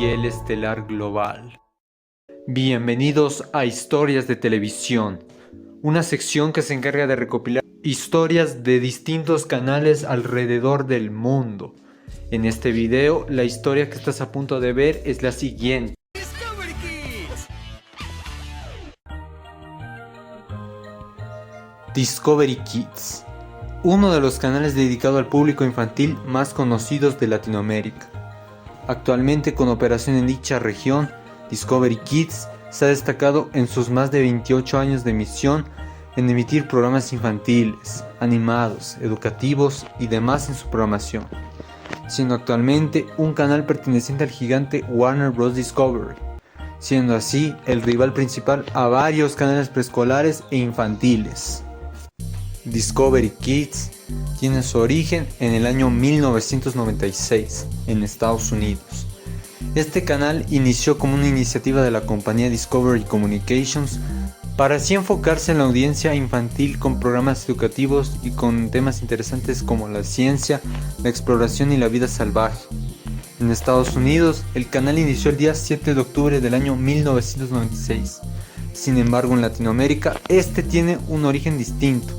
Ezequiel Estelar Global. Bienvenidos a Historias de Televisión, una sección que se encarga de recopilar historias de distintos canales alrededor del mundo. En este video, la historia que estás a punto de ver es la siguiente. Discovery Kids, uno de los canales dedicados al público infantil más conocidos de Latinoamérica. Actualmente con operación en dicha región, Discovery Kids se ha destacado en sus más de 28 años de emisión en emitir programas infantiles, animados, educativos y demás en su programación, siendo actualmente un canal perteneciente al gigante Warner Bros. Discovery, siendo así el rival principal a varios canales preescolares e infantiles. Discovery Kids tiene su origen en el año 1996 en Estados Unidos. Este canal inició como una iniciativa de la compañía Discovery Communications para así enfocarse en la audiencia infantil con programas educativos y con temas interesantes como la ciencia, la exploración y la vida salvaje. En Estados Unidos, el canal inició el día 7 de octubre del año 1996. Sin embargo, en Latinoamérica, este tiene un origen distinto,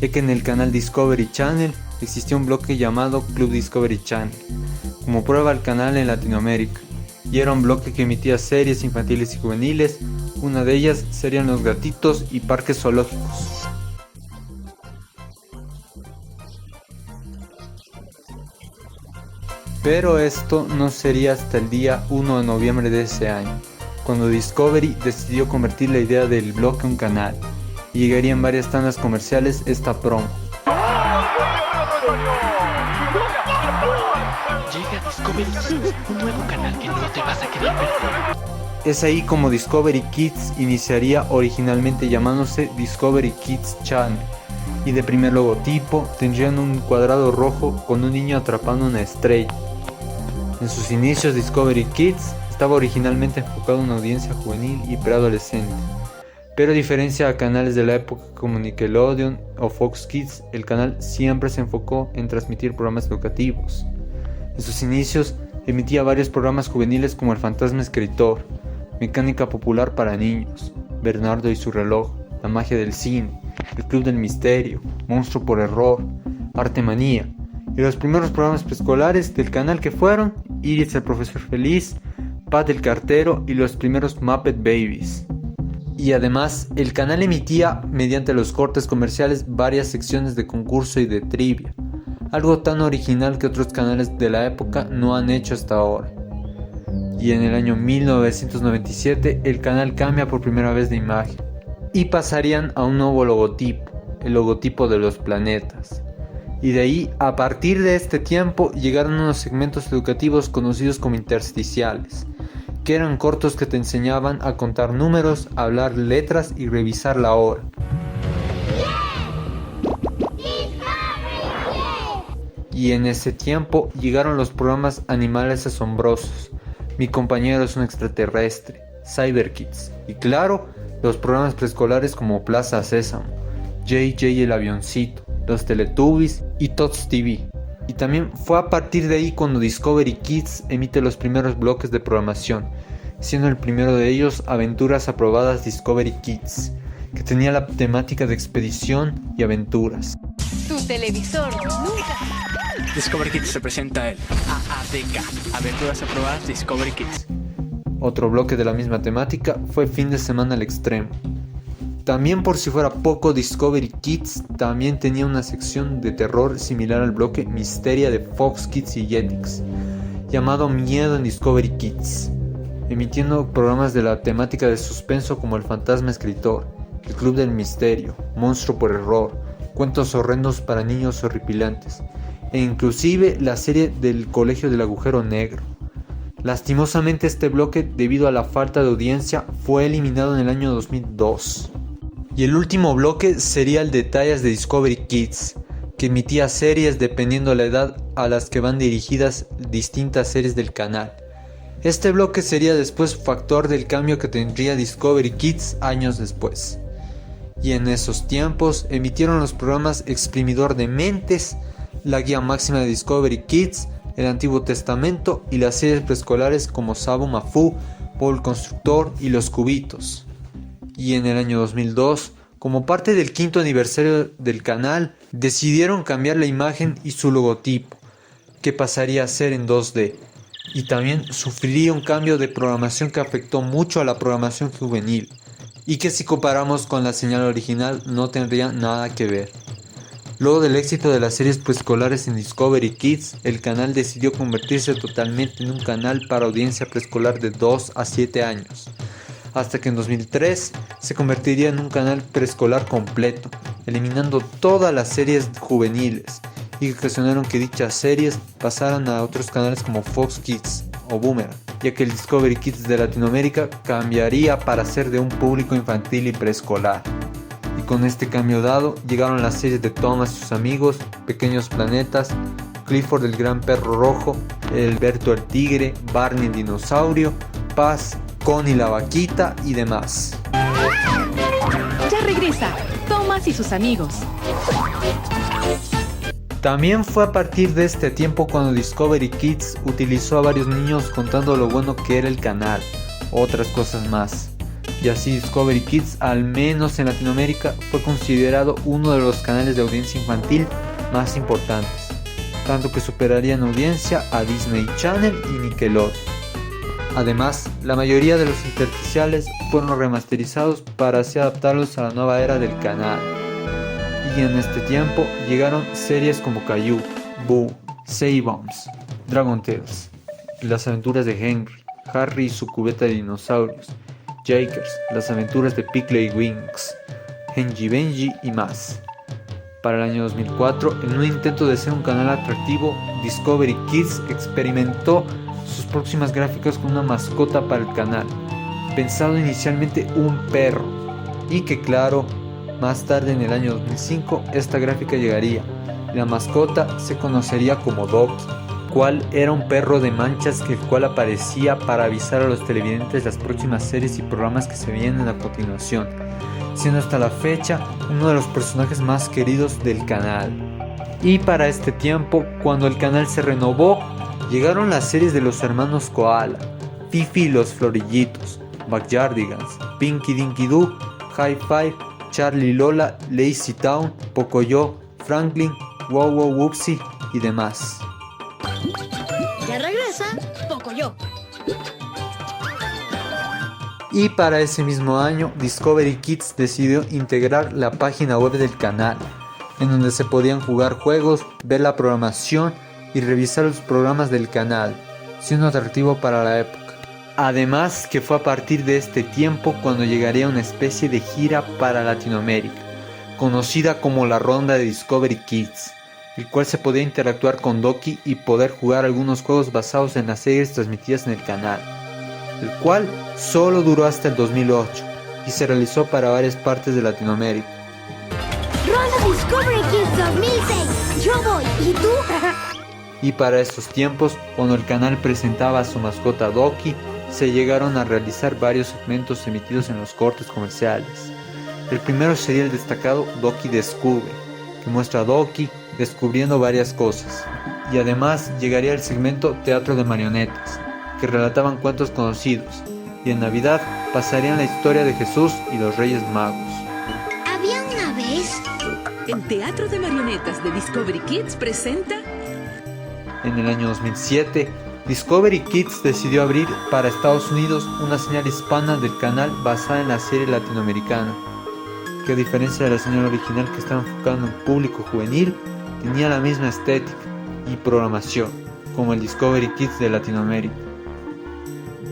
ya que en el canal Discovery Channel existía un bloque llamado Club Discovery Channel, como prueba al canal en Latinoamérica, y era un bloque que emitía series infantiles y juveniles. Una de ellas serían Los Gatitos y Parques Zoológicos. Pero esto no sería hasta el día 1 de noviembre de ese año, cuando Discovery decidió convertir la idea del bloque en un canal, y llegaría en varias tandas comerciales esta promo. Llega Discovery Kids, un nuevo canal que no te vas a querer perder. Es ahí como Discovery Kids iniciaría, originalmente llamándose Discovery Kids Channel, y de primer logotipo tendrían un cuadrado rojo con un niño atrapando una estrella. En sus inicios, Discovery Kids estaba originalmente enfocado a una audiencia juvenil y preadolescente, pero a diferencia de canales de la época como Nickelodeon o Fox Kids, el canal siempre se enfocó en transmitir programas educativos. En sus inicios emitía varios programas juveniles como El Fantasma Escritor, Mecánica Popular para Niños, Bernardo y su reloj, La Magia del Cine, El Club del Misterio, Monstruo por Error, Arte Manía, y los primeros programas preescolares del canal que fueron Iris el Profesor Feliz, Pat el Cartero y los primeros Muppet Babies. Y además, el canal emitía, mediante los cortes comerciales, varias secciones de concurso y de trivia, algo tan original que otros canales de la época no han hecho hasta ahora. Y en el año 1997, el canal cambia por primera vez de imagen, y pasarían a un nuevo logotipo, el logotipo de los planetas. Y de ahí, a partir de este tiempo, llegaron unos segmentos educativos conocidos como intersticiales, que eran cortos que te enseñaban a contar números, a hablar letras y revisar la hora. Y en ese tiempo llegaron los programas Animales Asombrosos, Mi Compañero es un Extraterrestre, Cyber Kids, y claro, los programas preescolares como Plaza Sésamo, JJ el Avioncito, Los Teletubbies y Tots TV. Y también fue a partir de ahí cuando Discovery Kids emite los primeros bloques de programación, siendo el primero de ellos Aventuras Aprobadas Discovery Kids, que tenía la temática de expedición y aventuras. Tu televisor nunca. Discovery Kids representa el AADK, Aventuras Aprobadas Discovery Kids. Otro bloque de la misma temática fue Fin de Semana al Extremo. También, por si fuera poco, Discovery Kids también tenía una sección de terror similar al bloque Misteria de Fox Kids y Jetix, llamado Miedo en Discovery Kids, emitiendo programas de la temática de suspenso como El Fantasma Escritor, El Club del Misterio, Monstruo por Error, Cuentos Horrendos para Niños Horripilantes, e inclusive la serie del Colegio del Agujero Negro. Lastimosamente, este bloque, debido a la falta de audiencia, fue eliminado en el año 2002. Y el último bloque sería el Detalles de Discovery Kids, que emitía series dependiendo de la edad a las que van dirigidas distintas series del canal. Este bloque sería después factor del cambio que tendría Discovery Kids años después. Y en esos tiempos emitieron los programas Exprimidor de Mentes, La Guía Máxima de Discovery Kids, el Antiguo Testamento y las series preescolares como Sabo Mafu, Paul el Constructor y Los Cubitos. Y en el año 2002, como parte del 5º aniversario del canal, decidieron cambiar la imagen y su logotipo, que pasaría a ser en 2D, y también sufriría un cambio de programación que afectó mucho a la programación juvenil, y que si comparamos con la señal original no tendría nada que ver. Luego del éxito de las series preescolares en Discovery Kids, el canal decidió convertirse totalmente en un canal para audiencia preescolar de 2 a 7 años, hasta que en 2003 se convertiría en un canal preescolar completo, eliminando todas las series juveniles, y que ocasionaron que dichas series pasaran a otros canales como Fox Kids o Boomerang, ya que el Discovery Kids de Latinoamérica cambiaría para ser de un público infantil y preescolar. Y con este cambio dado, llegaron las series de Thomas y sus amigos, Pequeños Planetas, Clifford el Gran Perro Rojo, Alberto el Tigre, Barney el Dinosaurio, Paz, Connie la Vaquita y demás. Ya regresa, Thomas y sus amigos. También fue a partir de este tiempo cuando Discovery Kids utilizó a varios niños contando lo bueno que era el canal, otras cosas más. Y así Discovery Kids, al menos en Latinoamérica, fue considerado uno de los canales de audiencia infantil más importantes, tanto que superaría en audiencia a Disney Channel y Nickelodeon. Además, la mayoría de los intersticiales fueron remasterizados para así adaptarlos a la nueva era del canal. Y en este tiempo llegaron series como Caillou, Boo, Saboms, Dragon Tales, Las Aventuras de Henry, Harry y su cubeta de dinosaurios, Jakers, Las Aventuras de Piglet y Winx, Henji Benji y más. Para el año 2004, en un intento de ser un canal atractivo, Discovery Kids experimentó sus próximas gráficas con una mascota para el canal, pensado inicialmente un perro, y que claro, más tarde en el año 2005 esta gráfica llegaría. La mascota se conocería como Doki, cual era un perro de manchas el cual aparecía para avisar a los televidentes las próximas series y programas que se vienen a continuación, siendo hasta la fecha uno de los personajes más queridos del canal. Y para este tiempo, cuando el canal se renovó, llegaron las series de los hermanos Koala, Fifi y los Florillitos, Backyardigans, Pinky Dinky Doo, High Five, Charlie Lola, Lazy Town, Pocoyo, Franklin, Wow Wow Whoopsie y demás. Ya regresa Pocoyo. Y para ese mismo año, Discovery Kids decidió integrar la página web del canal, en donde se podían jugar juegos, ver la programación y revisar los programas del canal, siendo atractivo para la época. Además que fue a partir de este tiempo cuando llegaría una especie de gira para Latinoamérica, conocida como la Ronda de Discovery Kids, el cual se podía interactuar con Doki y poder jugar algunos juegos basados en las series transmitidas en el canal, el cual solo duró hasta el 2008 y se realizó para varias partes de Latinoamérica. Ronda Discovery Kids 2006. Yo voy, ¿y tú? Y para estos tiempos, cuando el canal presentaba a su mascota Doki, se llegaron a realizar varios segmentos emitidos en los cortes comerciales. El primero sería el destacado Doki Descubre, que muestra a Doki descubriendo varias cosas. Y además llegaría el segmento Teatro de Marionetas, que relataban cuentos conocidos. Y en Navidad pasarían la historia de Jesús y los Reyes Magos. Había una vez. El Teatro de Marionetas de Discovery Kids presenta. En el año 2007, Discovery Kids decidió abrir para Estados Unidos una señal hispana del canal basada en la serie latinoamericana, que a diferencia de la señal original que estaba enfocada en un público juvenil, tenía la misma estética y programación como el Discovery Kids de Latinoamérica.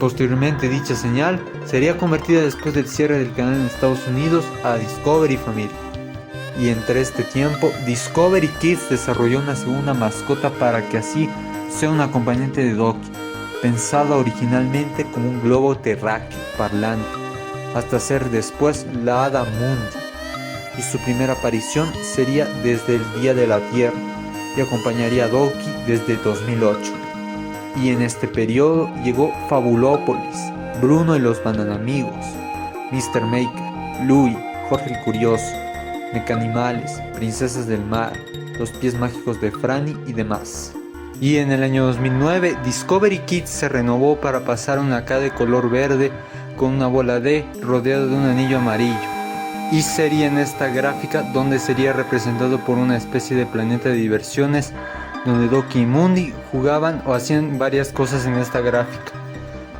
Posteriormente dicha señal sería convertida después del cierre del canal en Estados Unidos a Discovery Family. Y entre este tiempo, Discovery Kids desarrolló una segunda mascota para que así sea un acompañante de Doki, pensada originalmente como un globo terráqueo parlante, hasta ser después la Hada Mundi, y su primera aparición sería desde el Día de la Tierra, y acompañaría a Doki desde 2008. Y en este periodo llegó Fabulópolis, Bruno y los Bananamigos, Mr. Maker, Louie, Jorge el Curioso, Mecanimales, Princesas del Mar, Los Pies Mágicos de Franny y demás. Y en el año 2009, Discovery Kids se renovó para pasar una K de color verde con una bola D rodeada de un anillo amarillo. Y sería en esta gráfica donde sería representado por una especie de planeta de diversiones donde Doki y Mundi jugaban o hacían varias cosas en esta gráfica.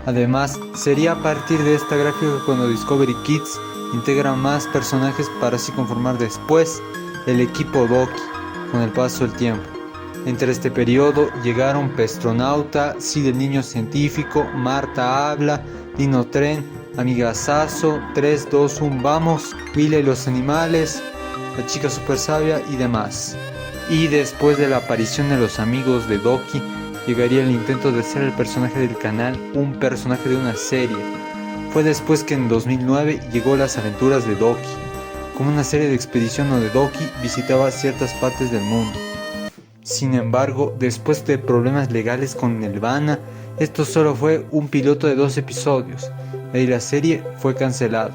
Además, sería a partir de esta gráfica cuando Discovery Kids integra más personajes para así conformar después el equipo Doki con el paso del tiempo. Entre este periodo llegaron Pestronauta, Sid el niño científico, Marta habla, Dino Tren, Amiga Sasso, 3, 2, 1, vamos, Vila y los animales, La chica super sabia y demás. Y después de la aparición de los amigos de Doki, llegaría el intento de ser el personaje del canal un personaje de una serie. Fue después que en 2009 llegó Las aventuras de Doki, como una serie de expedición donde Doki visitaba ciertas partes del mundo. Sin embargo, después de problemas legales con Nelvana, esto solo fue un piloto de 2 episodios, y la serie fue cancelada.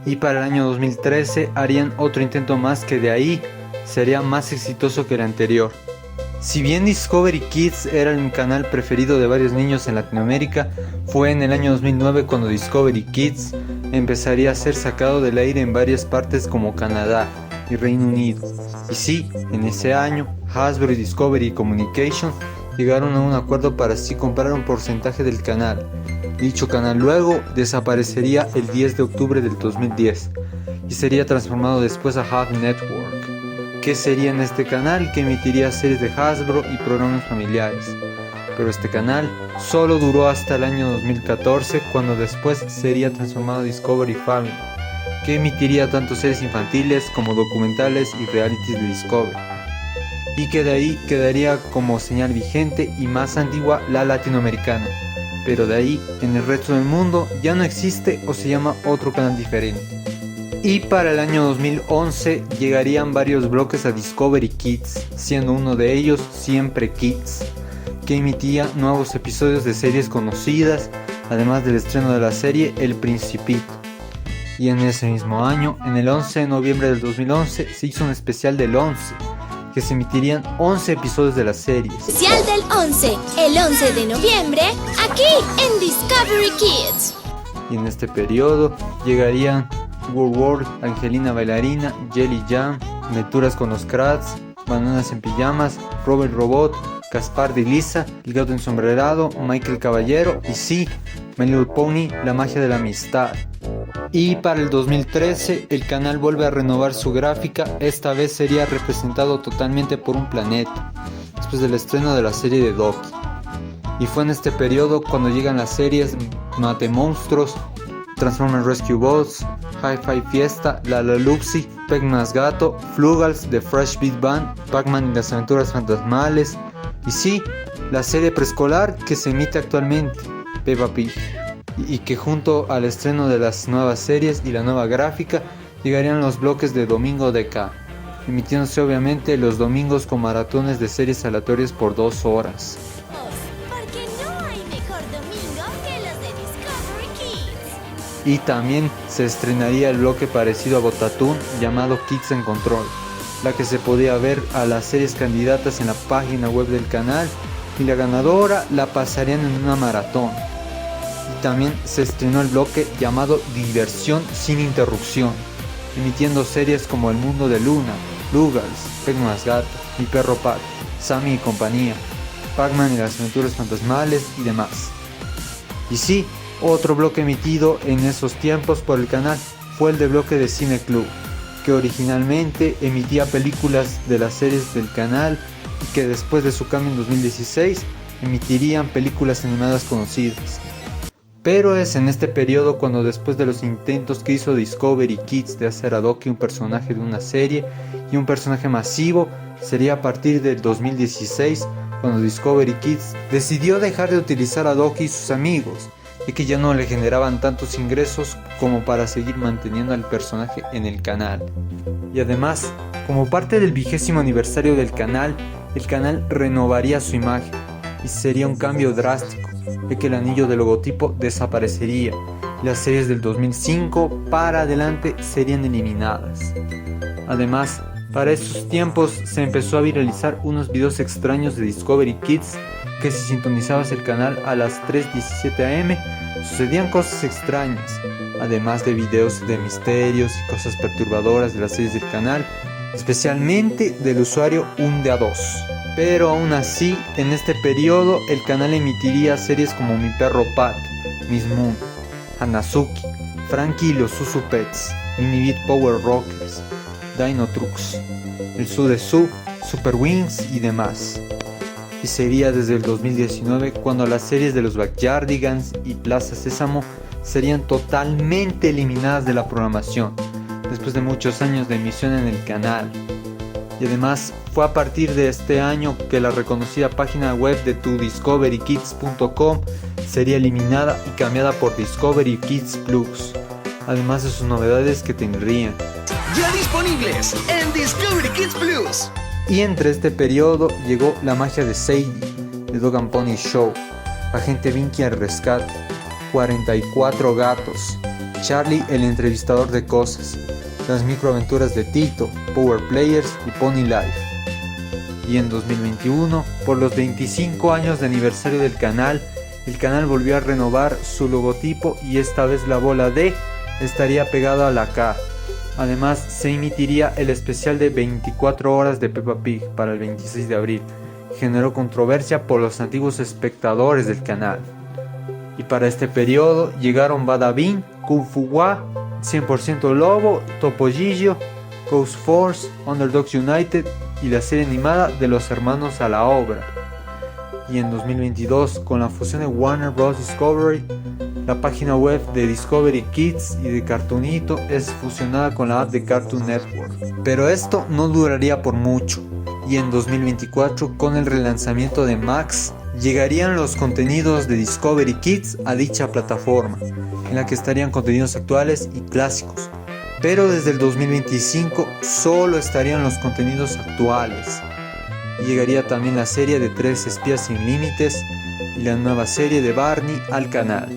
Y para el año 2013 harían otro intento más que de ahí sería más exitoso que el anterior. Si bien Discovery Kids era el canal preferido de varios niños en Latinoamérica, fue en el año 2009 cuando Discovery Kids empezaría a ser sacado del aire en varias partes como Canadá y Reino Unido. Y sí, en ese año, Hasbro y Discovery Communication llegaron a un acuerdo para así comprar un porcentaje del canal. Dicho canal luego desaparecería el 10 de octubre del 2010 y sería transformado después a Hub Network, que sería en este canal que emitiría series de Hasbro y programas familiares. Pero este canal solo duró hasta el año 2014, cuando después sería transformado a Discovery Family, que emitiría tanto series infantiles como documentales y realities de Discovery, y que de ahí quedaría como señal vigente y más antigua la latinoamericana, pero de ahí en el resto del mundo ya no existe o se llama otro canal diferente. Y para el año 2011 llegarían varios bloques a Discovery Kids, siendo uno de ellos Siempre Kids, que emitía nuevos episodios de series conocidas, además del estreno de la serie El Principito. Y en ese mismo año, en el 11 de noviembre del 2011, se hizo un especial del 11, que se emitirían 11 episodios de la serie. Especial del 11, el 11 de noviembre, aquí en Discovery Kids. Y en este periodo llegarían World, Angelina Bailarina, Jelly Jam, Aventuras con los Kratts, Bananas en Pijamas, Robert Robot, Gaspar de Lisa, El Gato Ensombrerado, Michael Caballero y sí, My Little Pony, La magia de la amistad. Y para el 2013 el canal vuelve a renovar su gráfica, esta vez sería representado totalmente por un planeta, después del estreno de la serie de Doki. Y fue en este periodo cuando llegan las series Mate Monstruos, Transformers Rescue Bots, Hi-Fi Fiesta, Lalaloopsy, Pac-Man's Gato, Flugals, The Fresh Beat Band, Pac-Man y las aventuras fantasmales, y sí, la serie preescolar que se emite actualmente, Peppa Pig, y que junto al estreno de las nuevas series y la nueva gráfica llegarían los bloques de Domingo DK, emitiéndose obviamente los domingos con maratones de series aleatorias por 2 horas. Porque no hay mejor domingo que los de Discovery Kids. Y también se estrenaría el bloque parecido a Botatún llamado Kids en Control, la que se podía ver a las series candidatas en la página web del canal y la ganadora la pasarían en una maratón. Y también se estrenó el bloque llamado Diversión sin interrupción, emitiendo series como El mundo de Luna, Flugals, Pac-Man's Gato, Mi perro Pat, Sammy y compañía, Pac-Man y las aventuras fantasmales y demás. Y sí, otro bloque emitido en esos tiempos por el canal fue el de bloque de Cine Club, que originalmente emitía películas de las series del canal y que después de su cambio en 2016 emitirían películas animadas conocidas. Pero es en este periodo cuando, después de los intentos que hizo Discovery Kids de hacer a Doki un personaje de una serie y un personaje masivo, sería a partir del 2016 cuando Discovery Kids decidió dejar de utilizar a Doki y sus amigos, y que ya no le generaban tantos ingresos como para seguir manteniendo al personaje en el canal. Y además, como parte del 20º aniversario del canal, el canal renovaría su imagen y sería un cambio drástico, de que el anillo del logotipo desaparecería y las series del 2005 para adelante serían eliminadas. Además, Para esos tiempos se empezó a viralizar unos videos extraños de Discovery Kids que si sintonizabas el canal a las 3:17 am sucedían cosas extrañas, además de videos de misterios y cosas perturbadoras de las series del canal, especialmente del usuario Undeados. Pero aún así, en este periodo el canal emitiría series como Mi Perro Pat, Miss Moon, Hanazuki, Frankie y los Suzu Pets, Mini Beat Power Rockers, Dino Trucks, El Sudesu, Super Wings y demás. Y sería desde el 2019 cuando las series de los Backyardigans y Plaza Sésamo serían totalmente eliminadas de la programación, después de muchos años de emisión en el canal. Y además fue a partir de este año que la reconocida página web de tudiscoverykids.com sería eliminada y cambiada por Discovery Kids Plus, además de sus novedades que tendrían. Ya disponibles en Discovery Kids Plus. Y entre este periodo llegó La Magia de Sadie, The Dog and Pony Show, Agente Vinky al Rescate, 44 Gatos, Charlie el Entrevistador de Cosas, Las Microaventuras de Tito, Power Players y Pony Life. Y en 2021, por los 25 años de aniversario del canal, el canal volvió a renovar su logotipo y esta vez la bola D estaría pegada a la K. Además, se emitiría el especial de 24 horas de Peppa Pig para el 26 de abril. Generó controversia por los antiguos espectadores del canal. Y para este periodo llegaron Badabing, Kung Fu Wa, 100% Lobo, Topo Gigio, Ghost Force, Underdogs United y la serie animada de los hermanos a la obra. Y en 2022, con la fusión de Warner Bros. Discovery, la página web de Discovery Kids y de Cartoonito es fusionada con la app de Cartoon Network. Pero esto no duraría por mucho, y en 2024, con el relanzamiento de Max, llegarían los contenidos de Discovery Kids a dicha plataforma, en la que estarían contenidos actuales y clásicos. Pero desde el 2025 solo estarían los contenidos actuales. Y llegaría también la serie de 3 espías sin límites y la nueva serie de Barney al canal.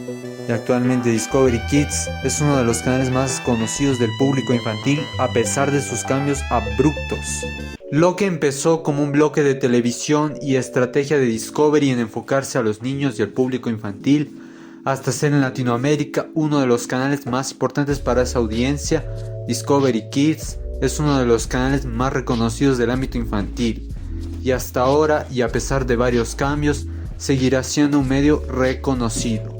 Y actualmente Discovery Kids es uno de los canales más conocidos del público infantil a pesar de sus cambios abruptos. Lo que empezó como un bloque de televisión y estrategia de Discovery en enfocarse a los niños y al público infantil, hasta ser en Latinoamérica uno de los canales más importantes para esa audiencia, Discovery Kids es uno de los canales más reconocidos del ámbito infantil. Y hasta ahora, y a pesar de varios cambios, seguirá siendo un medio reconocido.